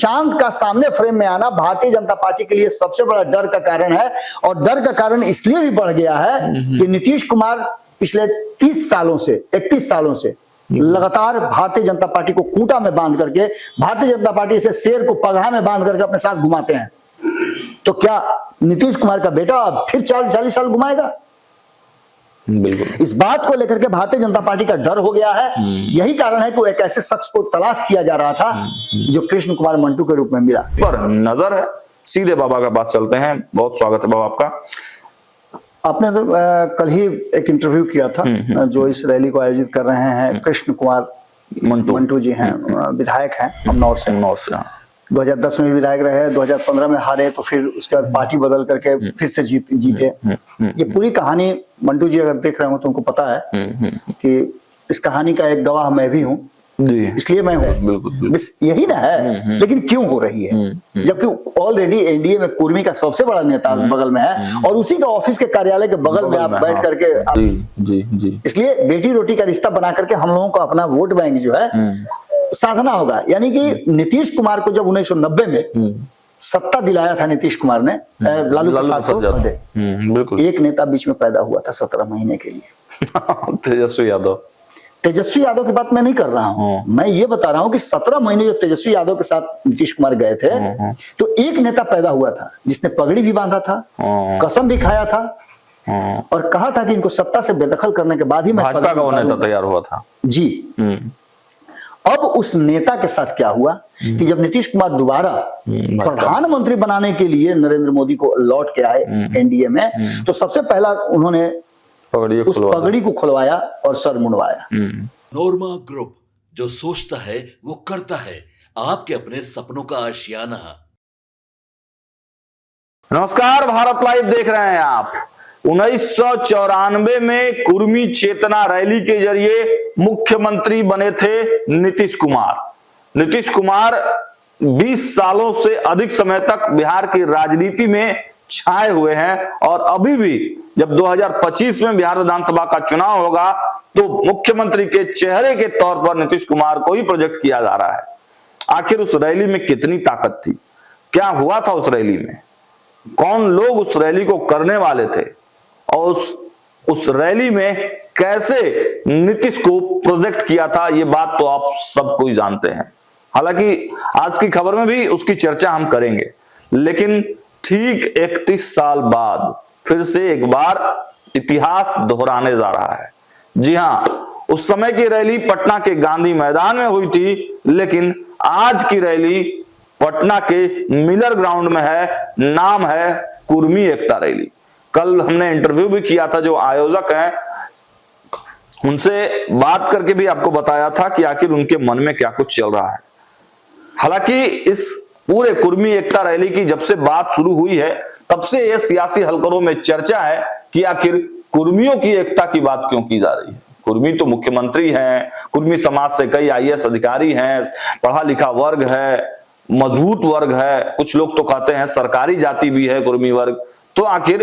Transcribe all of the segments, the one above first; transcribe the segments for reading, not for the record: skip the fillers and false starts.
निशांत का सामने फ्रेम में आना भारतीय जनता पार्टी के लिए सबसे बड़ा डर का कारण है। और डर का कारण इसलिए भी बढ़ गया है कि नीतीश कुमार पिछले 31 सालों से लगातार भारतीय जनता पार्टी को खूंटा में बांध करके, भारतीय जनता पार्टी इसे शेर को पगहा में बांध करके अपने साथ घुमाते हैं। तो क्या नीतीश कुमार का बेटा फिर 40 साल घुमाएगा? बिल्कुल। इस बात को लेकर के भारतीय जनता पार्टी का डर हो गया है। यही कारण है कि एक ऐसे शख्स को तलाश किया जा रहा था जो कृष्ण कुमार मंटू के रूप में मिला। पर नजर है, सीधे बाबा का पास चलते हैं। बहुत स्वागत है बाबा आपका। आपने कल ही एक इंटरव्यू किया था जो इस रैली को आयोजित कर रहे हैं कृष्ण कुमार मंटू जी हैं, विधायक हैं अमनौर से। 2010 में विधायक रहे, 2015 में हारे, तो फिर उसके बाद पार्टी बदल करके फिर से जीते। ये पूरी कहानी मंटू जी अगर देख रहे हो तो उनको पता है कि इस कहानी का एक गवाह मैं भी हूँ, इसलिए मैं हूँ। बस यही ना है। लेकिन क्यों हो रही है जबकि ऑलरेडी एनडीए में कुर्मी का सबसे बड़ा नेता बगल में है और उसी का ऑफिस के कार्यालय के बगल में आप बैठ करके इसलिए बेटी रोटी का रिश्ता बना करके हम लोगों को अपना वोट बैंक जो है साधना होगा। यानी कि नीतीश कुमार को जब 1990 में सत्ता दिलाया था नीतीश कुमार ने लालू प्रसाद को, एक नेता बीच में पैदा हुआ था 17 महीने के लिए। तेजस्वी यादव की बात मैं नहीं कर रहा हूँ, मैं ये बता रहा हूँ कि 17 महीने जो तेजस्वी यादव के साथ नीतीश कुमार गए थे तो एक नेता पैदा हुआ था जिसने पगड़ी भी बांधा था, कसम भी खाया था और कहा था कि इनको सत्ता से बेदखल करने के बाद ही मैं भाजपा का वो नेता तैयार हुआ था जी। अब उस नेता के साथ क्या हुआ कि जब नीतीश कुमार दोबारा प्रधानमंत्री बनाने के लिए नरेंद्र मोदी को लौट के आए एनडीए में, तो सबसे पहला उन्होंने उस पगड़ी को खुलवाया और सर मुंडवाया। नोरमा ग्रुप, जो सोचता है वो करता है, आपके अपने सपनों का आशियाना। नमस्कार, भारत लाइव देख रहे हैं आप। 1994 में कुर्मी चेतना रैली के जरिए मुख्यमंत्री बने थे नीतीश कुमार। नीतीश कुमार 20 सालों से अधिक समय तक बिहार की राजनीति में छाए हुए हैं और अभी भी जब 2025 में बिहार विधानसभा का चुनाव होगा तो मुख्यमंत्री के चेहरे के तौर पर नीतीश कुमार को ही प्रोजेक्ट किया जा रहा है। आखिर उस रैली में कितनी ताकत थी, क्या हुआ था उस रैली में, कौन लोग उस रैली को करने वाले थे और उस रैली में कैसे नीतीश को प्रोजेक्ट किया था, ये बात तो आप सब कोई जानते हैं। हालांकि आज की खबर में भी उसकी चर्चा हम करेंगे, लेकिन ठीक 31 साल बाद फिर से एक बार इतिहास दोहराने जा रहा है। जी हां, उस समय की रैली पटना के गांधी मैदान में हुई थी, लेकिन आज की रैली पटना के मिलर ग्राउंड में है। नाम है कुर्मी एकता रैली। कल हमने इंटरव्यू भी किया था जो आयोजक हैं, उनसे बात करके भी आपको बताया था कि आखिर उनके मन में क्या कुछ चल रहा है। हालांकि इस पूरे कुर्मी एकता रैली की जब से बात शुरू हुई है तब से यह सियासी हलकों में चर्चा है कि आखिर कुर्मियों की एकता की बात क्यों की जा रही है। कुर्मी तो मुख्यमंत्री हैं, कुर्मी समाज से कई आईएएस अधिकारी हैं, पढ़ा लिखा वर्ग है, मजबूत वर्ग है, कुछ लोग तो कहते हैं सरकारी जाति भी है कुर्मी वर्ग। तो आखिर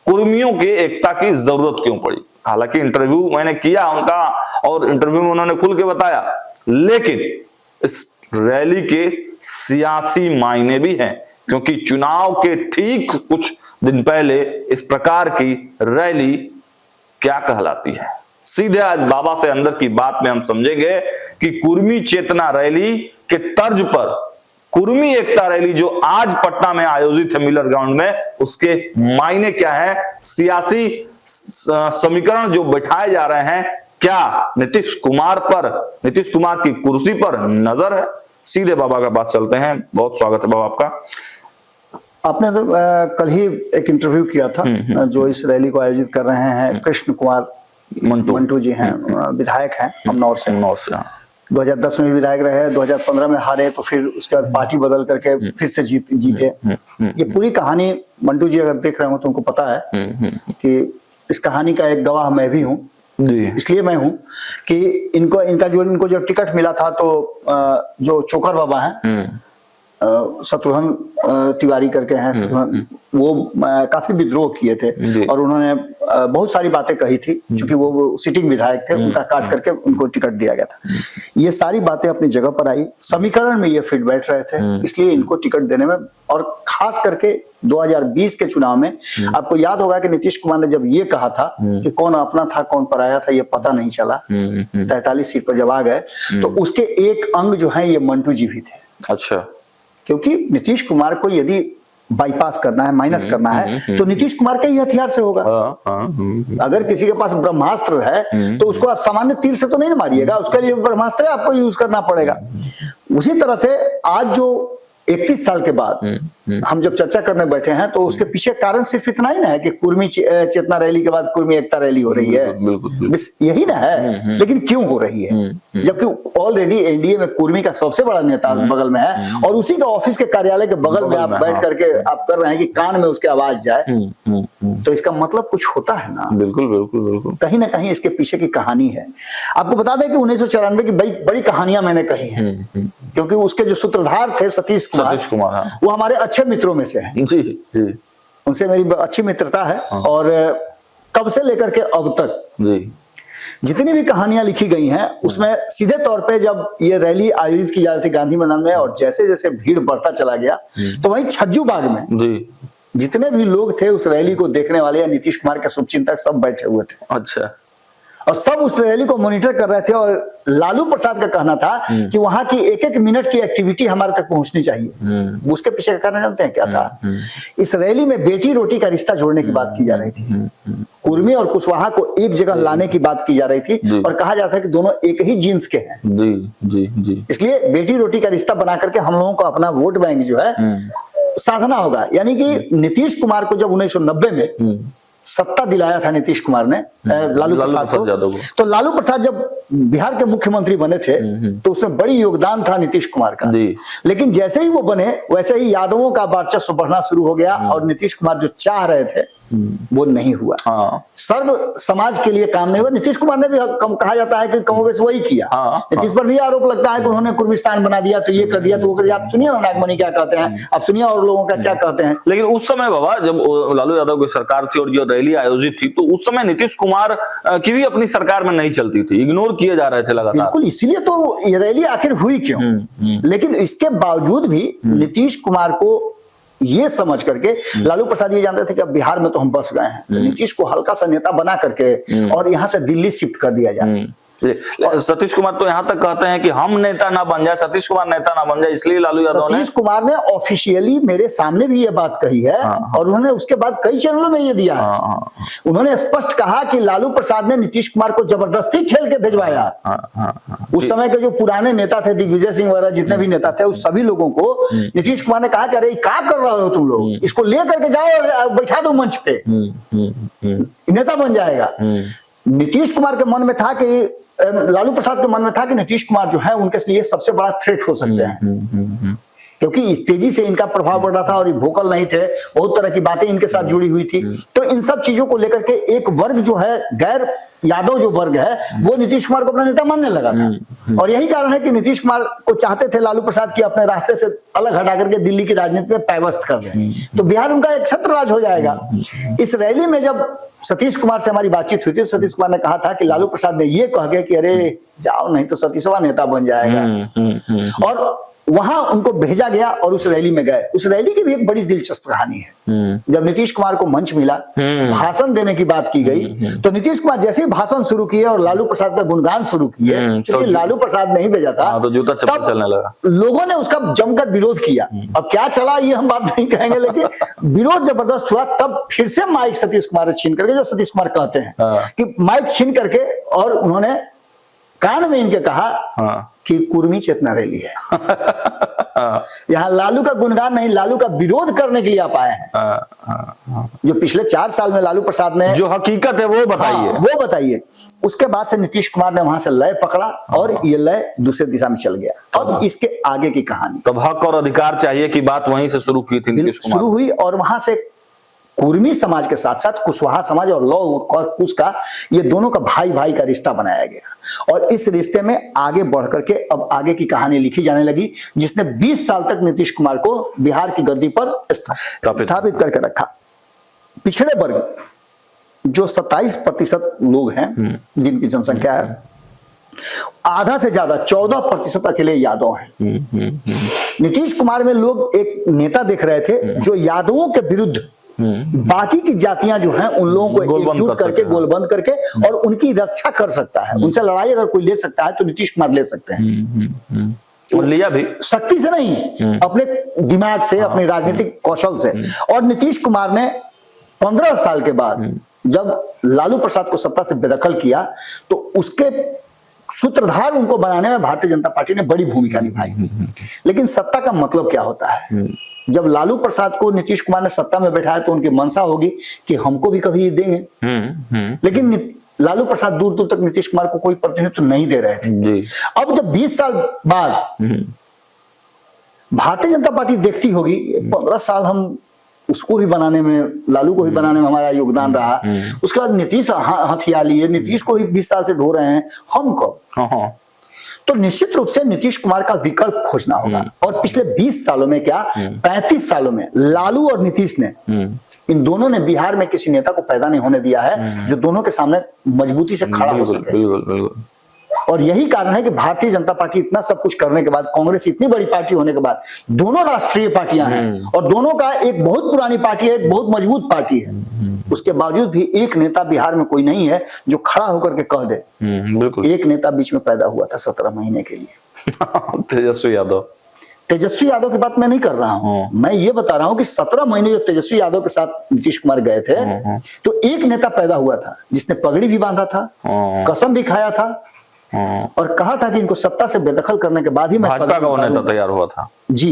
कुर्मियों के एकता की जरूरत क्यों पड़ी? हालांकि इंटरव्यू मैंने किया उनका और इंटरव्यू में उन्होंने खुल के बताया, लेकिन इस रैली के सियासी मायने भी हैं, क्योंकि चुनाव के ठीक कुछ दिन पहले इस प्रकार की रैली क्या कहलाती है। सीधे आज बाबा से अंदर की बात में हम समझेंगे कि कुर्मी चेतना रैली के तर्ज पर कुर्मी एकता रैली जो आज पटना में आयोजित है मिलर ग्राउंड में, उसके मायने क्या है, सियासी समीकरण जो बैठाए जा रहे हैं, क्या नीतीश कुमार की कुर्सी पर नजर है? सीधे बाबा का पास चलते हैं। बहुत स्वागत है बाबा आपका। आपने कल ही एक इंटरव्यू किया था जो इस रैली को आयोजित कर रहे हैं कृष्ण कुमार मंटू जी हैं, विधायक हैं अमनौर से। 2010 में विधायक रहे, 2015 में हारे, तो फिर उसके बाद पार्टी बदल करके फिर से जीते। ये पूरी कहानी मंटू जी अगर देख रहे हो तो उनको पता है कि इस कहानी का एक गवाह मैं भी हूँ, इसलिए मैं हूं कि इनको जो टिकट मिला था तो जो चोकर बाबा हैं, शत्रुघ्न तिवारी करके हैं, शत्रुघ्न वो काफी विद्रोह किए थे और उन्होंने बहुत सारी बातें कही थी, क्योंकि वो सिटिंग विधायक थे, उनका काट करके उनको टिकट दिया गया था। ये सारी बातें अपनी जगह पर आई, समीकरण में ये फिट बैठ रहे थे, इसलिए इनको टिकट देने में, और खास करके 2020 के चुनाव में आपको याद होगा कि नीतीश कुमार ने जब ये कहा था कि कौन अपना था कौन पराया था ये पता नहीं चला, 43 सीट पर जब आ गए तो उसके एक अंग जो है ये मंटू जी भी थे। अच्छा, क्योंकि नीतीश कुमार को यदि बाईपास करना है, माइनस करना है, तो नीतीश कुमार के ही हथियार से होगा। अगर किसी के पास ब्रह्मास्त्र है तो उसको आप सामान्य तीर से तो नहीं मारिएगा, उसके लिए ब्रह्मास्त्र आपको यूज करना पड़ेगा। उसी तरह से आज जो 31 साल के बाद हम जब चर्चा करने बैठे हैं तो उसके पीछे कारण सिर्फ इतना ही ना है कि कुर्मी चेतना रैली के बाद कुर्मी एकता रैली हो रही है, बस यही ना है। लेकिन क्यों हो रही है, जबकि ऑलरेडी एनडीए में कुर्मी का सबसे बड़ा नेता बगल में है और उसी का ऑफिस के कार्यालय के बगल में आप बैठ करके आप कर रहे हैं कि कान में उसके आवाज जाए, तो इसका मतलब कुछ होता है ना। बिल्कुल बिल्कुल बिल्कुल, कहीं ना कहीं इसके पीछे की कहानी है। आपको बता दें कि 1994 की बड़ी कहानियां मैंने कही हैं, क्योंकि उसके जो सूत्रधार थे सतीश कुमार, हाँ। वो हमारे अच्छे मित्रों में से हैं। जी जी, उनसे मेरी अच्छी मित्रता है और तब से लेकर के अब तक जी जितनी भी कहानियां लिखी गई हैं उसमें सीधे तौर पे जब ये रैली आयोजित की जा रही थी गांधी मैदान में और जैसे जैसे भीड़ बढ़ता चला गया तो वहीं छज्जू बाग में जी जितने भी लोग थे उस रैली को देखने वाले या नीतीश कुमार के शुभचिंतक सब बैठे हुए थे। अच्छा, और सब उस रैली को मॉनिटर कर रहे थे और लालू प्रसाद का कहना था कि वहां की एक एक मिनट की एक्टिविटी हमारे तक पहुंचनी चाहिए। उसके पीछे का कारण जानते हैं क्या था? इस रैली में बेटी रोटी का रिश्ता जोड़ने की बात की जा रही थी, कुर्मी और कुशवाहा को एक जगह लाने की बात की जा रही थी और कहा जाता है कि दोनों एक ही जीन्स के हैं। जी जी जी, इसलिए बेटी रोटी का रिश्ता बना करके हम लोगों को अपना वोट बैंक जो है साधना होगा। यानी कि नीतीश कुमार को जब 1990 में सत्ता दिलाया था नीतीश कुमार ने लालू प्रसाद को, तो लालू प्रसाद जब बिहार के मुख्यमंत्री बने थे तो उसमें बड़ी योगदान था नीतीश कुमार का। लेकिन जैसे ही वो बने वैसे ही यादवों का वर्चस्व बढ़ना शुरू हो गया और नीतीश कुमार जो चाह रहे थे वो नहीं हुआ। सर्व समाज के लिए काम नहीं हुआ। नीतीश कुमार ने भी कहा जाता है कि कमोबेश वही किया। नीतीश पर भी आरोप लगता है कि उन्होंने कुर्मिस्तान बना दिया, तो ये कर दिया तो वो कर दिया। आप सुनिए ना नागमणि क्या कहते हैं, आप सुनिए और लोगों का क्या कहते हैं। लेकिन उस समय बाबा जब लालू यादव की सरकार थी और जो रैली आयोजित थी तो उस समय नीतीश कुमार की भी अपनी सरकार में नहीं चलती थी, इग्नोर किए जा रहे थे लगातार। बिल्कुल, इसीलिए तो ये रैली आखिर हुई क्यों। लेकिन इसके बावजूद भी नीतीश कुमार को ये समझ करके लालू प्रसाद ये जानते थे कि अब बिहार में तो हम बस गए हैं, तो नीतीश को हल्का सा नेता बना करके और यहाँ से दिल्ली शिफ्ट कर दिया जाए। सतीश कुमार तो यहाँ तक कहते हैं कि हम नेता ना बन जाए, सतीश कुमार नेता ना बन जाए, इसलिए लालू यादव ने, सतीश कुमार ने ऑफिशियली मेरे सामने भी ये बात कही है और उन्होंने उसके बाद कई चैनलों में ये दिया है। उन्होंने स्पष्ट कहा कि लालू प्रसाद ने नीतीश कुमार को जबरदस्ती ठेल के भिजवाया। उस समय के जो पुराने नेता थे, दिग्विजय सिंह वगैरह जितने भी नेता थे, उस सभी लोगों को नीतीश कुमार ने कहा कि अरे क्या कर रहे हो तुम लोग, इसको ले करके जाओ और बैठा दो मंच पे, नेता बन जाएगा। नीतीश कुमार के मन में था कि लालू प्रसाद के मन में था कि नीतीश कुमार जो है उनके लिए सबसे बड़ा थ्रेट हो सकते हैं, क्योंकि तेजी से इनका प्रभाव बढ़ रहा था और ये वोकल नहीं थे, बहुत तरह की बातें इनके साथ जुड़ी हुई थी। तो इन सब चीजों को लेकर के एक वर्ग जो है, गैर यादव जो वर्ग है, वो नीतीश कुमार को अपना नेता मानने लगा था। और यही कारण है कि नीतीश कुमार को चाहते थे लालू प्रसाद की अपने रास्ते से अलग हटा करके दिल्ली की राजनीति में पैवस्त कर दें, तो बिहार उनका एक छत्र राज हो जाएगा। इस रैली में जब सतीश कुमार से हमारी बातचीत हुई थी तो सतीश कुमार ने कहा था कि लालू प्रसाद ने ये कह के कि अरे जाओ नहीं तो सतीशवा नेता बन जाएगा, और वहां उनको भेजा गया और उस रैली में गए। उस रैली की भी एक बड़ी दिलचस्प कहानी है। जब नीतीश कुमार को मंच मिला, भाषण देने की बात की गई, तो नीतीश कुमार जैसे ही भाषण शुरू किए और लालू प्रसाद का गुणगान शुरू किए, क्योंकि लालू प्रसाद नहीं भेजा था, तो जूता चप्पल चलने लगा। लोगों ने उसका जमकर विरोध किया। अब क्या चला ये हम बात नहीं कहेंगे, लेकिन विरोध जबरदस्त हुआ। तब फिर से माइक सतीश कुमार ने छीन करके, जो सतीश कुमार कहते हैं कि माइक छीन करके, और उन्होंने कान में इनके कहा कि कुर्मी चेतना रैली है। यहाँ लालू का गुणगान नहीं, लालू का विरोध करने के लिए आप आए हैं। जो पिछले 4 साल में लालू प्रसाद ने जो हकीकत है वो बताइए। वो बताइए। उसके बाद से नीतीश कुमार ने वहां से लय पकड़ा और ये लय दूसरे दिशा में चल गया। अब इसके आगे की कहानी, तब हक और अधिकार चाहिए की बात वहीं से शुरू की थी नीतीश कुमार, शुरू हुई और वहां से कुर्मी समाज के साथ साथ कुशवाहा समाज और लौ और कुश का, ये दोनों का भाई भाई का रिश्ता बनाया गया और इस रिश्ते में आगे बढ़ करके अब आगे की कहानी लिखी जाने लगी, जिसने 20 साल तक नीतीश कुमार को बिहार की गद्दी पर स्थापित करके रखा। पिछड़े वर्ग जो 27% लोग हैं जिनकी जनसंख्या है, आधा से ज्यादा 14% अकेले यादव हैं। नीतीश कुमार में लोग एक नेता देख रहे थे जो यादवों के विरुद्ध बाकी की जातियां जो हैं उन लोगों को एकजुट करके गोलबंद करके और उनकी रक्षा कर सकता है। उनसे लड़ाई अगर कोई ले सकता है तो नीतीश कुमार ले सकते हैं। और लिया भी शक्ति से नहीं, अपने दिमाग से, अपने राजनीतिक कौशल से। और नीतीश कुमार ने 15 साल के बाद जब लालू प्रसाद को सत्ता से बेदखल किया तो उसके सूत्रधार उनको बनाने में भारतीय जनता पार्टी ने बड़ी भूमिका निभाई। लेकिन सत्ता का मतलब क्या होता है? जब लालू प्रसाद को नीतीश कुमार ने सत्ता में बैठाया तो उनकी मंशा होगी कि हमको भी कभी देंगे। लेकिन लालू प्रसाद दूर दूर तक नीतीश कुमार को कोई प्रतिनिधित्व नहीं दे रहे थे जी। अब जब 20 साल बाद भारतीय जनता पार्टी देखती होगी 15 साल हम उसको भी बनाने में, लालू को भी बनाने में हमारा योगदान रहा, उसके बाद नीतीश हथिया लिए, नीतीश को ही 20 साल से ढो रहे हैं, हम कब? तो निश्चित रूप से नीतीश कुमार का विकल्प खोजना होगा। और पिछले 20 सालों में क्या 35 सालों में लालू और नीतीश ने, इन दोनों ने बिहार में किसी नेता को पैदा नहीं होने दिया है जो दोनों के सामने मजबूती से खड़ा हो सके। बिल्कुल बिल्कुल। और यही कारण है कि भारतीय जनता पार्टी इतना सब कुछ करने के बाद, कांग्रेस इतनी बड़ी पार्टी होने के बाद, दोनों राष्ट्रीय पार्टियां हैं और दोनों का एक बहुत पुरानी पार्टी है, एक बहुत मजबूत पार्टी है, उसके बावजूद भी एक नेता बिहार में कोई नहीं है जो खड़ा होकर के कह दे। बिल्कुल। एक नेता बीच में पैदा हुआ था 17 महीने के लिए तेजस्वी यादव। तेजस्वी यादव की बात मैं नहीं कर रहा हूं, मैं ये बता रहा हूं कि 17 महीने जो तेजस्वी यादव के साथ नीतीश कुमार गए थे तो एक नेता पैदा हुआ था जिसने पगड़ी भी बांधा था, कसम भी खाया था और कहा था कि इनको सत्ता से बेदखल करने के बाद ही मैं भाजपा का वो नेता तैयार हुआ था जी।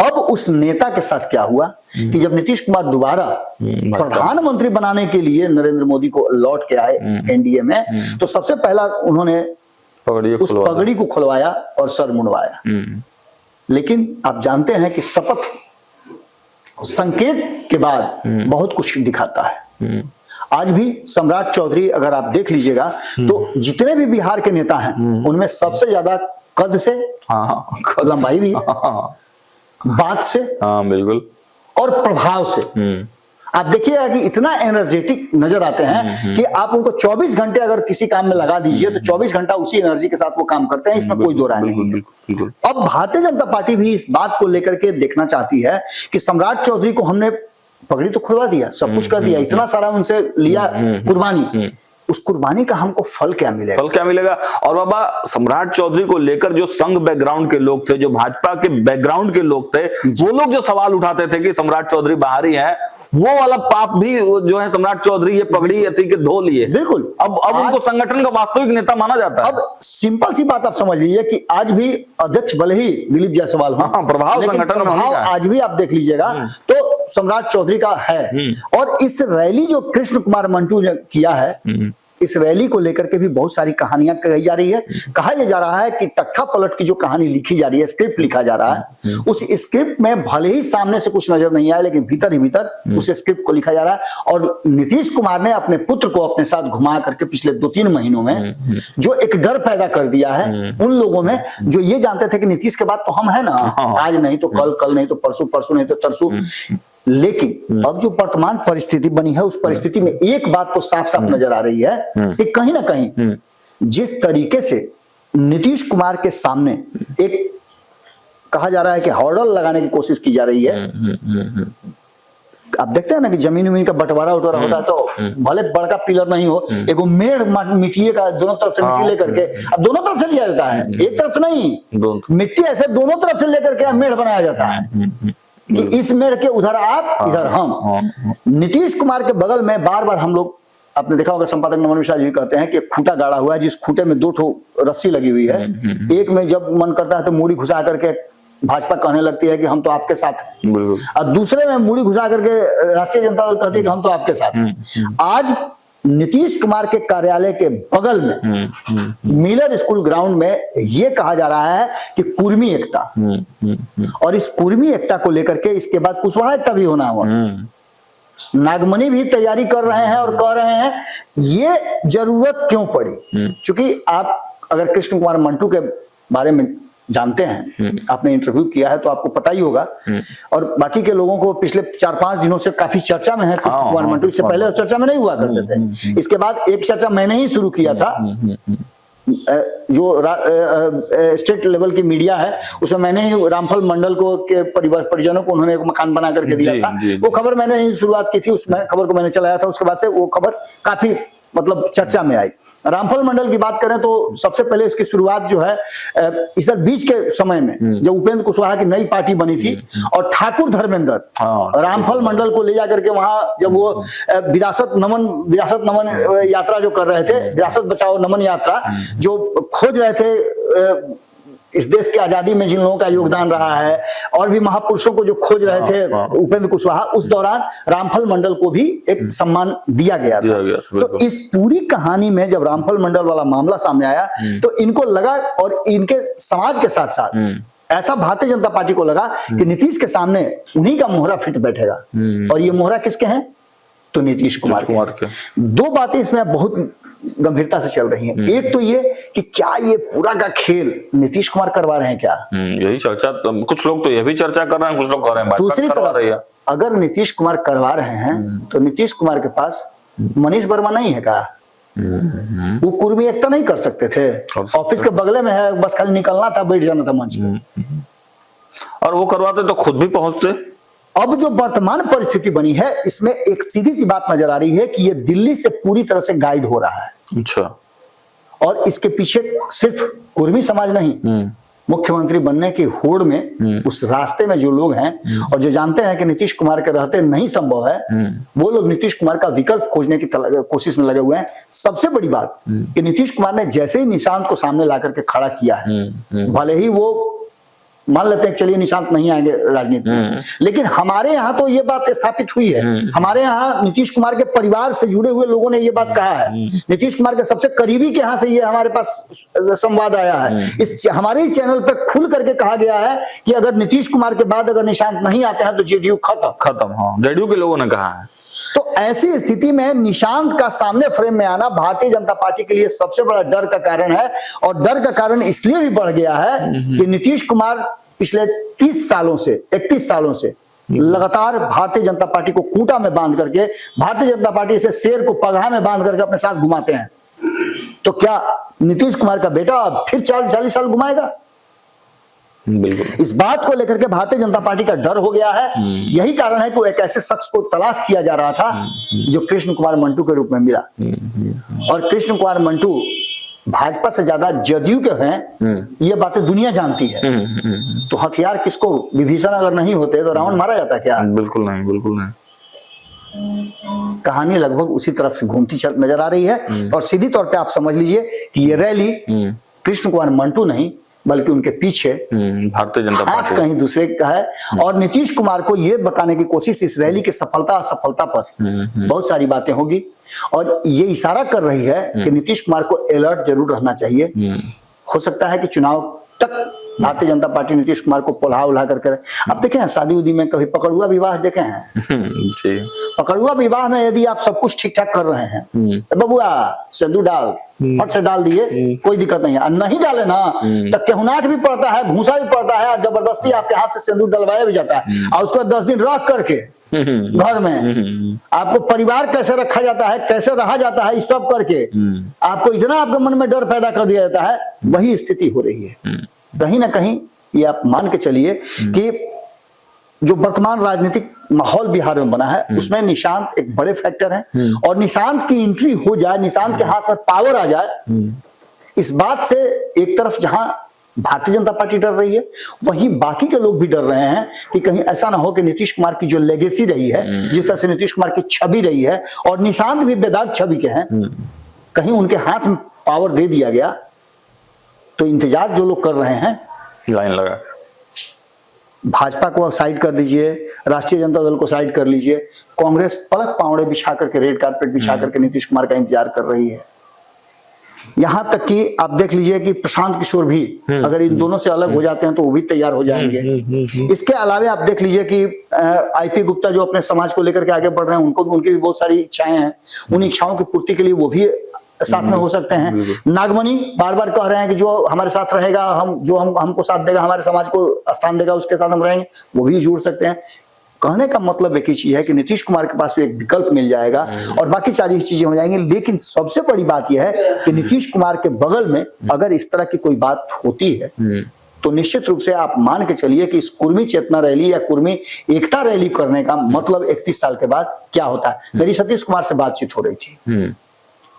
अब उस नेता के साथ क्या हुआ कि जब नीतीश कुमार दोबारा प्रधानमंत्री बनाने के लिए नरेंद्र मोदी को लौट के आए एनडीए में, तो सबसे पहला उन्होंने उस पगड़ी को खुलवाया और सर मुंडवाया। लेकिन आप जानते हैं कि शपथ संकेत के बाद बहुत कुछ दिखाता है। आज भी सम्राट चौधरी अगर आप देख लीजिएगा तो जितने भी बिहार के नेता हैं उनमें सबसे ज्यादा कद से, लंबाई भी, बात से, बिल्कुल, और प्रभाव से आप देखिएगा कि इतना एनर्जेटिक नजर आते हैं कि आप उनको 24 घंटे अगर किसी काम में लगा दीजिए तो 24 घंटा उसी एनर्जी के साथ वो काम करते हैं, इसमें कोई दो राय नहीं है। अब भारतीय जनता पार्टी भी इस बात को लेकर के देखना चाहती है कि सम्राट चौधरी को हमने पगड़ी तो खुलवा दिया, सब कुछ कर दिया, इतना सारा उनसे लिया कुर्बानी, उस कुर्बानी का हमको फल क्या मिलेगा? फल क्या मिलेगा? और बाबा सम्राट चौधरी को लेकर जो संघ बैकग्राउंड के लोग थे, जो भाजपा के बैकग्राउंड के लोग थे, वो लोग जो सवाल उठाते थे कि सम्राट चौधरी बाहरी है, वो वाला पाप भी जो है सम्राट चौधरी ये पगड़ी यति के धो लिए। बिल्कुल। अब उनको संगठन का वास्तविक नेता माना जाता है। अब सिंपल सी बात आप समझ लीजिए कि आज भी अध्यक्ष भले ही दिलीप जायसवाल हो, प्रभाव संगठन में प्रभाव आज भी आप देख लीजिएगा तो सम्राट चौधरी का है। और इस रैली जो कृष्ण कुमार मंटू ने किया है, इस रैली को लेकर के भी बहुत सारी कहानियां कही जा रही है। कहा यह जा रहा है कि तख्ता पलट की जो कहानी लिखी जा रही है, स्क्रिप्ट लिखा जा रहा है, उस स्क्रिप्ट में भले ही सामने से कुछ नजर नहीं आया लेकिन भीतर ही भीतर उस स्क्रिप्ट को लिखा जा रहा है। और नीतीश कुमार ने अपने पुत्र को अपने साथ घुमा करके पिछले 2-3 महीनों में जो एक डर पैदा कर दिया है उन लोगों में जो ये जानते थे कि नीतीश के बाद तो हम है ना, आज नहीं तो कल, कल नहीं तो परसों, परसों नहीं तो तरसों। लेकिन अब जो वर्तमान परिस्थिति बनी है उस परिस्थिति में एक बात तो साफ साफ नजर आ रही है कि कहीं ना कहीं जिस तरीके से नीतीश कुमार के सामने एक कहा जा रहा है कि हॉर्डल लगाने की कोशिश की जा रही है। आप देखते हैं ना कि जमीन उमीन का बंटवारा उठवारा होता है तो भले बड़का पिलर नहीं हो, एक मेड़ मिट्टी का दोनों तरफ से मिट्टी लेकर के, अब दोनों तरफ से लिया जाता है, एक तरफ से नहीं, मिट्टी ऐसे दोनों तरफ से लेकर के मेड़ बनाया जाता है कि इस मेड़ के उधर आप, इधर हम। नीतीश कुमार के बगल में बार बार हम लोग, आपने देखा होगा संपादक नमन मिश्रा जी कहते हैं कि एक खूंटा गाड़ा हुआ है जिस खूंटे में 2 ठो रस्सी लगी हुई है, एक में जब मन करता है तो मूड़ी घुसा करके भाजपा कहने लगती है कि हम तो आपके साथ हैं, और दूसरे में मूड़ी घुसा करके राष्ट्रीय जनता दल कहती है कि हम तो आपके साथ हैं। आज नीतीश कुमार के कार्यालय के बगल में मिलर स्कूल ग्राउंड में ये कहा जा रहा है कि कुर्मी एकता, और इस कुर्मी एकता को लेकर के इसके बाद कुशवाहा एकता भी होना हुआ। नागमणि भी तैयारी कर रहे हैं और कह रहे हैं ये जरूरत क्यों पड़ी, क्योंकि आप अगर कृष्ण कुमार मंटू के बारे में जानते हैं, आपने इंटरव्यू किया है तो आपको पता ही होगा, और बाकी के लोगों को पिछले 4-5 दिनों से काफी चर्चा में है कृष्ण कुमार मंटू। इससे पहले चर्चा में नहीं हुआ करते थे। इसके बाद एक चर्चा मैंने ही शुरू किया था, जो स्टेट लेवल की मीडिया है उसमें मैंने ही रामफल मंडल को के परिजनों को उन्होंने एक मकान बना करके दिया था, वो खबर मैंने ही शुरुआत की थी, उसमें खबर को मैंने चलाया था। उसके बाद से वो खबर काफी मतलब चर्चा में आई। रामफल मंडल की बात करें तो सबसे पहले इसकी शुरुआत जो है इस बीच के समय में जब उपेंद्र कुशवाहा की नई पार्टी बनी थी और ठाकुर धर्मेंद्र रामफल मंडल को ले जाकर के वहां जब वो विरासत नमन यात्रा जो कर रहे थे, विरासत बचाओ नमन यात्रा जो खोज रहे थे इस देश की आजादी में जिन लोगों का योगदान रहा है और भी महापुरुषों को जो खोज रहे थे उपेंद्र कुशवाहा, उस दौरान रामफल मंडल को भी एक सम्मान दिया गया था। तो इस पूरी कहानी में जब रामफल मंडल वाला मामला सामने आया तो इनको लगा, और इनके समाज के साथ साथ ऐसा भारतीय जनता पार्टी को लगा कि नीतीश के सामने उन्हीं का मोहरा फिट बैठेगा। और ये मोहरा किसके हैं? तो नीतीश कुमार के। दो बातें इसमें बहुत गंभीरता से चल रही हैं। एक तो ये कि क्या ये पूरा का खेल नीतीश कुमार करवा रहे हैं क्या? यही चर्चा, कुछ लोग तो ये भी चर्चा कर रहे हैं, कुछ लोग कह रहे हैं दूसरी तरफ अगर नीतीश कुमार करवा रहे हैं तो नीतीश कुमार के पास मनीष वर्मा नहीं है क्या? वो कुर्मी एकता नहीं कर सकते थे? ऑफिस के बगले में है, बस खाली निकलना था, बैठ जाना था मंच पे। और वो करवाते तो खुद भी पहुंचते। अब जो वर्तमान परिस्थिति बनी है इसमें एक सीधी सी बात नजर आ रही है कि ये दिल्ली से पूरी तरह से गाइड हो रहा है। अच्छा। और इसके पीछे सिर्फ कुर्मी समाज नहीं, मुख्यमंत्री बनने की होड़ में उस रास्ते में जो लोग हैं और जो जानते हैं कि नीतीश कुमार के रहते नहीं संभव है, वो लोग नीतीश कुमार का विकल्प खोजने की कोशिश में लगे हुए हैं। सबसे बड़ी बात कि नीतीश कुमार ने जैसे ही निशांत को सामने ला करके खड़ा किया है, भले ही वो मान लेते हैं चलिए निशांत नहीं आएंगे राजनीति में, लेकिन हमारे यहाँ तो ये बात स्थापित हुई है। हमारे यहाँ नीतीश कुमार के परिवार से जुड़े हुए लोगों ने ये बात कहा है, नीतीश कुमार के सबसे करीबी के यहाँ से ये हमारे पास संवाद आया है। इस हमारे ही चैनल पे खुल करके कहा गया है कि अगर नीतीश कुमार के बाद अगर निशांत नहीं आते हैं तो जेडीयू खत्म। हाँ, जेडीयू के लोगों ने कहा है। तो ऐसी स्थिति में निशांत का सामने फ्रेम में आना भारतीय जनता पार्टी के लिए सबसे बड़ा डर का कारण है। और डर का कारण इसलिए भी बढ़ गया है कि नीतीश कुमार पिछले 31 सालों से लगातार भारतीय जनता पार्टी को खूंटा में बांध करके, भारतीय जनता पार्टी से शेर को पगहा में बांध करके अपने साथ घुमाते हैं। तो क्या नीतीश कुमार का बेटा अब फिर 40 साल घुमाएगा? बिल्कुल। इस बात को लेकर के भारतीय जनता पार्टी का डर हो गया है। यही कारण है कि एक ऐसे शख्स को तलाश किया जा रहा था जो कृष्ण कुमार मंटू के रूप में मिला। और कृष्ण कुमार मंटू भाजपा से ज्यादा जदयू के हैं, ये बातें दुनिया जानती है। तो हथियार किसको, विभीषण अगर नहीं होते तो रावण मारा जाता क्या? बिल्कुल नहीं, बिल्कुल नहीं। कहानी लगभग उसी तरफ से घूमती नजर आ रही है। और सीधी तौर पे आप समझ लीजिए कि ये रैली कृष्ण कुमार मंटू नहीं बल्कि उनके पीछे भारतीय जनता पार्टी कहीं दूसरे का है। और नीतीश कुमार को यह बताने की कोशिश इस रैली की सफलता असफलता पर बहुत सारी बातें होगी। और ये इशारा कर रही है कि नीतीश कुमार को अलर्ट जरूर रहना चाहिए। हो सकता है कि चुनाव तक भारतीय जनता पार्टी नीतीश कुमार को पोल्हा उल्हा करके, अब देखें हैं शादी उदी में कभी पकड़ुआ विवाह देखे हैं? पकड़ुआ विवाह में यदि आप सब कुछ ठीक ठाक कर रहे हैं तो बबुआ सिंदूर डाल, फट से डाल दिए, कोई दिक्कत नहीं है। नहीं डाले ना तो केहुनाट भी पड़ता है, घूसा भी पड़ता है, और जबरदस्ती आपके हाथ से सिंदूर डलवाया भी जाता है। और उसको 10 दिन रख करके घर में आपको परिवार कैसे रखा जाता है, कैसे रहा जाता है, इस सब करके आपको इतना आपके मन में डर पैदा कर दिया जाता है। वही स्थिति हो रही है। कहीं ना कहीं ये आप मान के चलिए कि जो वर्तमान राजनीतिक माहौल बिहार में बना है उसमें निशांत एक बड़े फैक्टर है। और निशांत की एंट्री हो जाए, निशांत के हाथ में पावर आ जाए, इस बात से एक तरफ जहां भारतीय जनता पार्टी डर रही है, वहीं बाकी के लोग भी डर रहे हैं कि कहीं ऐसा ना हो कि नीतीश कुमार की जो लेगेसी रही है, जिस तरह से नीतीश कुमार की छवि रही है, और निशांत भी बेदाग छवि के हैं, कहीं उनके हाथ में पावर दे दिया गया तो इंतजार जो लोग कर रहे हैं लाइन लगा भाजपा को साइड कर दीजिए, राष्ट्रीय जनता दल को साइड कर लीजिए, कांग्रेस पलक पावड़े बिछा करके, रेड कारपेट बिछा करके नीतीश कुमार का इंतजार कर रही है। यहां तक कि आप देख लीजिए कि प्रशांत किशोर भी अगर इन दोनों से अलग हो जाते हैं तो वो भी तैयार हो जाएंगे। इसके अलावा आप देख लीजिए कि आईपी गुप्ता जो अपने समाज को लेकर के आगे बढ़ रहे हैं, उनको उनकी भी बहुत सारी इच्छाएं हैं, उन इच्छाओं की पूर्ति के लिए वो भी साथ में हो सकते हैं। नागमणि बार बार कह रहे हैं कि जो हमारे साथ रहेगा, हमको साथ देगा, हमारे समाज को स्थान देगा, उसके साथ हम रहेंगे, वो भी जुड़ सकते हैं। कहने का मतलब एक ही चीज है कि नीतीश कुमार के पास भी एक विकल्प मिल जाएगा और बाकी सारी चीजें हो जाएंगी। लेकिन सबसे बड़ी बात यह है कि नीतीश कुमार के बगल में अगर इस तरह की कोई बात होती है तो निश्चित रूप से आप मान के चलिए कि इस कुर्मी चेतना रैली या कुर्मी एकता रैली करने का मतलब 31 साल के बाद क्या होता है। मेरी सतीश कुमार से बातचीत हो रही थी,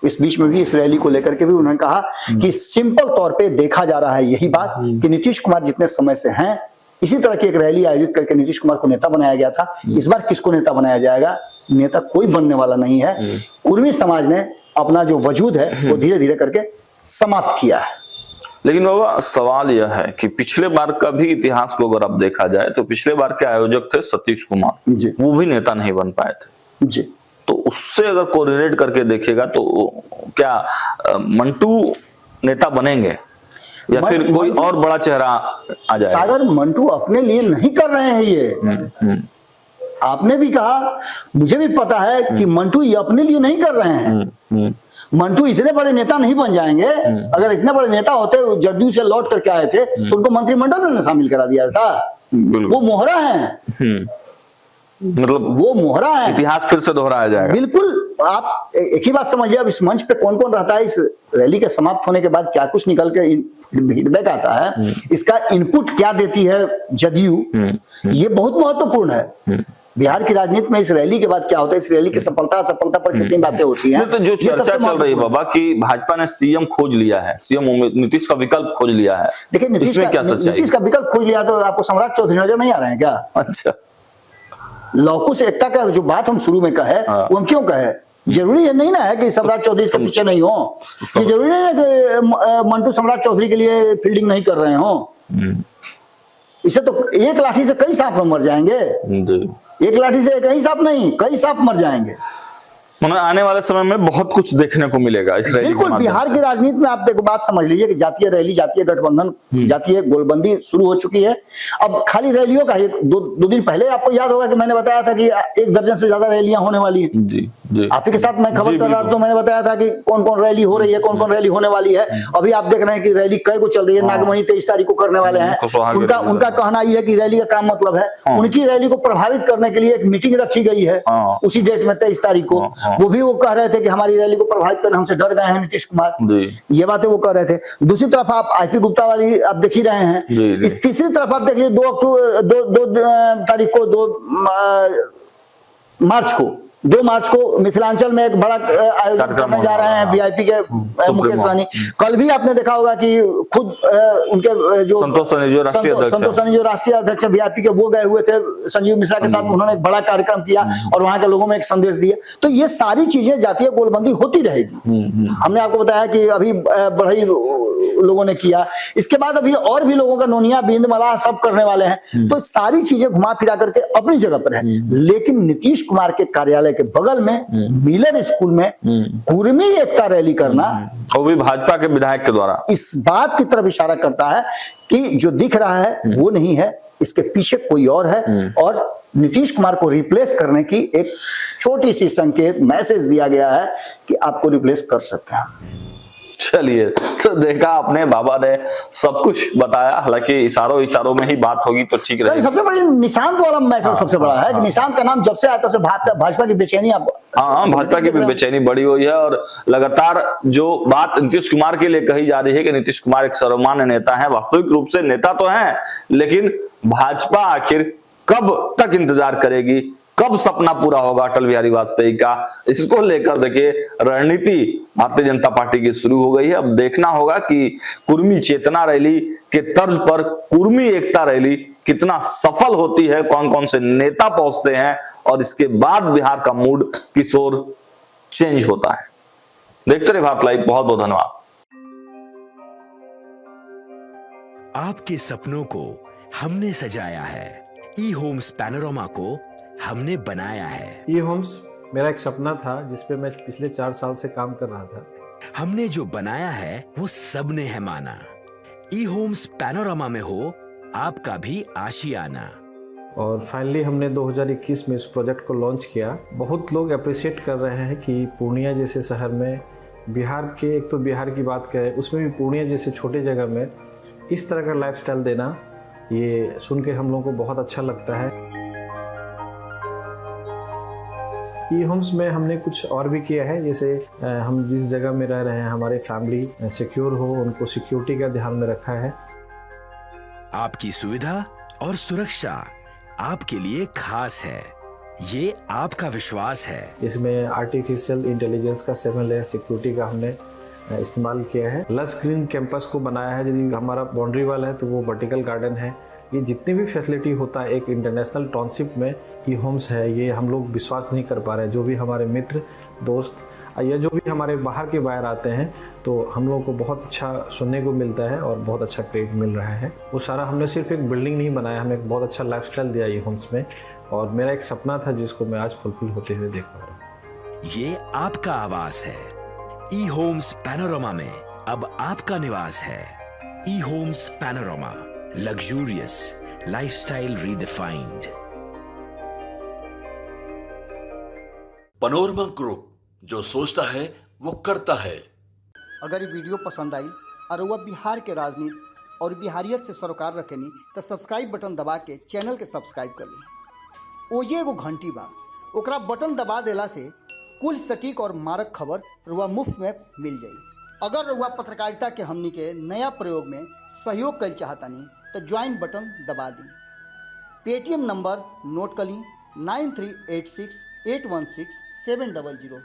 इस बीच में भी इस रैली को लेकर के भी उन्होंने कहा कि सिंपल तौर पे देखा जा रहा है यही बात कि नीतीश कुमार जितने समय से हैं, इसी तरह की एक रैली आयोजित करके नीतीश कुमार को नेता बनाया गया था। इस बार किसको नेता बनाया जाएगा? नेता कोई बनने वाला नहीं है। कुर्मी समाज ने अपना जो वजूद है वो धीरे धीरे करके समाप्त किया है। लेकिन बाबा सवाल यह है कि पिछले बार का भी इतिहास को अगर अब देखा जाए तो पिछले बार के आयोजक थे सतीश कुमार, वो भी नेता नहीं बन पाए थे जी। तो उससे अगर कोरिलेट करके देखेगा तो क्या मंटू नेता बनेंगे या फिर कोई और बड़ा चेहरा आ जाएगा? सागर, मंटू अपने लिए नहीं कर रहे हैं ये। आपने भी कहा, मुझे भी पता है कि मंटू ये अपने लिए नहीं कर रहे हैं। मंटू इतने बड़े नेता नहीं बन जाएंगे। अगर इतने बड़े नेता होते, जदयू से लौट करके आए थे तो उनको मंत्रिमंडल में शामिल करा दिया था। वो मोहरा है, मतलब वो मोहरा है। इतिहास फिर से दोहराया जाएगा। बिल्कुल। आप एक ही बात समझिए, अब इस मंच पे कौन कौन रहता है, इस रैली के समाप्त होने के बाद क्या कुछ निकल के फीडबैक आता है, इसका इनपुट क्या देती है जदयू, ये बहुत महत्वपूर्ण है। बिहार की राजनीति में इस रैली के बाद क्या होता है, इस रैली की सफलता पर कितनी बातें होती हैं। तो जो चर्चा चल रही है बाबा कि भाजपा ने सीएम खोज लिया है, सीएम नीतीश का विकल्प खोज लिया है। देखिए नीतीश का विकल्प खोज लिया तो आपको सम्राट चौधरी नजर नहीं आ रहे हैं क्या? अच्छा, लौकुश एकता का जो बात हम शुरू में कहे वो हम क्यों कहे? जरूरी है नहीं ना है कि सम्राट चौधरी से पीछे नहीं हो। ये जरूरी नहीं है कि मंटू सम्राट चौधरी के लिए फील्डिंग नहीं कर रहे हो। इसे तो एक लाठी से कई सांप मर जाएंगे। एक लाठी से कई सांप नहीं, कई सांप मर जाएंगे। आने वाले समय में बहुत कुछ देखने को मिलेगा इस रैली। बिल्कुल। बिहार की राजनीति में आप देखो, बात समझ लीजिए कि जातीय रैली, जातीय गठबंधन, जातीय गोलबंदी शुरू हो चुकी है। अब खाली रैलियों का दो दिन पहले आपको याद होगा कि मैंने बताया था कि 1 दर्जन से ज्यादा रैलियां होने वाली है। जी, जी। आप ही के साथ मैं खबर कर रहा था तो मैंने बताया था कि कौन कौन रैली हो रही है, कौन कौन रैली होने वाली है। अभी आप देख रहे हैं कि रैली कई को चल रही है। नागमणि 23 तारीख को करने वाले हैं। उनका कहना यह है कि रैली का काम मतलब है, उनकी रैली को प्रभावित करने के लिए एक मीटिंग रखी गई है उसी डेट में 23 तारीख को। वो भी वो कह रहे थे कि हमारी रैली को प्रभावित करने हमसे डर गए हैं नीतीश कुमार। ये बातें वो कह रहे थे। दूसरी तरफ आप आईपी गुप्ता वाली आप देख ही रहे हैं। इस तीसरी तरफ आप देख लीजिए 2 तारीख को 2 मार्च को मिथिलांचल में एक बड़ा आयोजन करने जा रहे हैं वीआईपी के मुकेश सहनी। कल भी आपने देखा होगा कि खुद उनके जो संतोष सहनी जो राष्ट्रीय अध्यक्ष वीआईपी के, वो गए हुए थे संजीव मिश्रा के साथ। उन्होंने एक बड़ा कार्यक्रम किया और वहां के लोगों में एक संदेश दिया। तो ये सारी चीजें जातीय गोलबंदी होती रहेगी। हमने आपको बताया कि अभी बढ़ई लोगों ने किया, इसके बाद अभी और भी लोगों का नोनिया, बिंद, मलाह सब करने वाले हैं। तो सारी चीजें घुमा फिरा करके अपनी जगह पर है। लेकिन नीतीश कुमार के कार्यालय के बगल में मिलर स्कूल में कुर्मी एकता रैली करना, वो भी भाजपा के विधायक के द्वारा, इस बात की तरफ इशारा करता है कि जो दिख रहा है वो नहीं है, इसके पीछे कोई और है। और नीतीश कुमार को रिप्लेस करने की एक छोटी सी संकेत, मैसेज दिया गया है कि आपको रिप्लेस कर सकते हैं। चलिए, तो देखा आपने, बाबा ने सब कुछ बताया। हालांकि इशारों में ही बात होगी तो ठीक रहेगा। सबसे बड़ी निशांत वाला मैटर सबसे बड़ा है कि निशांत का नाम जब से आया तब से भाजपा की बेचैनी, भाजपा की भी बेचैनी बढ़ी हुई है। और लगातार जो बात नीतीश कुमार के लिए कही जा रही है कि नीतीश कुमार एक सर्वमान्य नेता है, वास्तविक रूप से नेता तो है, लेकिन भाजपा आखिर कब तक इंतजार करेगी, कब सपना पूरा होगा अटल बिहारी वाजपेयी का, इसको लेकर देखिए रणनीति भारतीय जनता पार्टी की शुरू हो गई है। अब देखना होगा कि कुर्मी चेतना रैली के तर्ज पर कुर्मी एकता रैली कितना सफल होती है, कौन कौन से नेता पहुंचते हैं और इसके बाद बिहार का मूड किस ओर चेंज होता है। देखते रहिए भारत लाइव। बहुत बहुत धन्यवाद। आपके सपनों को हमने सजाया है, ई होम्स पैनोरामा को हमने बनाया है। ई होम्स मेरा एक सपना था जिस पे मैं पिछले 4 साल से काम कर रहा था। हमने जो बनाया है वो सबने है माना। ई होम्स पैनोरामा में हो आपका भी आशियाना। और फाइनली हमने 2021 में इस प्रोजेक्ट को लॉन्च किया। बहुत लोग अप्रिशिएट कर रहे हैं कि पूर्णिया जैसे शहर में, बिहार के, एक तो बिहार की बात करें उसमें भी पूर्णिया जैसे छोटे जगह में इस तरह का लाइफस्टाइल देना, ये सुन के हम लोगों को बहुत अच्छा लगता है। ई होम्स में हमने कुछ और भी किया है, जैसे हम जिस जगह में रह रहे हैं हमारे फैमिली सिक्योर हो, उनको सिक्योरिटी का ध्यान में रखा है। आपकी सुविधा और सुरक्षा आपके लिए खास है, ये आपका विश्वास है। इसमें आर्टिफिशियल इंटेलिजेंस का 7 लेयर सिक्योरिटी का हमने इस्तेमाल किया है। लस ग्रीन कैंपस को बनाया है। यदि हमारा बाउंड्री वाल है तो वो वर्टिकल गार्डन है। ये जितनी भी फैसिलिटी होता है एक इंटरनेशनल टाउनशिप में, ई होम्स है, ये हम लोग विश्वास नहीं कर पा रहे हैं। जो भी हमारे मित्र दोस्त या जो भी हमारे बाहर के बाहर आते हैं तो हम लोगों को बहुत अच्छा सुनने को मिलता है और बहुत अच्छा क्रेडिट मिल रहा है। वो सारा हमने सिर्फ एक बिल्डिंग नहीं बनाया, हमें एक बहुत अच्छा लाइफस्टाइल दिया ई होम्स में, और मेरा एक सपना था जिसको मैं आज फुलफिल होते हुए देख पा रहा हूँ। ये आपका आवास है। ई होम्स पैनोरामा में अब आपका निवास है। E homes Panorama, luxurious lifestyle redefined. Panorama group, जो सोचता है वो करता है। अगर ये वीडियो पसंद आई और वह बिहार के राजनीति और बिहारियत से सरोकार रखेनी तो सब्सक्राइब बटन दबा के चैनल के सब्सक्राइब कर ली। ओजे एगो घंटी बा, ओकरा बटन दबा देला से कुल सटीक और मारक खबर रुआ मुफ्त में मिल जाई। अगर रुआ पत्रकारिता के हमनी के नया प्रयोग में सहयोग कर चाहतानी तो ज्वाइन बटन दबा दी। पेटीएम नंबर नोट कर ली 9386 816 700।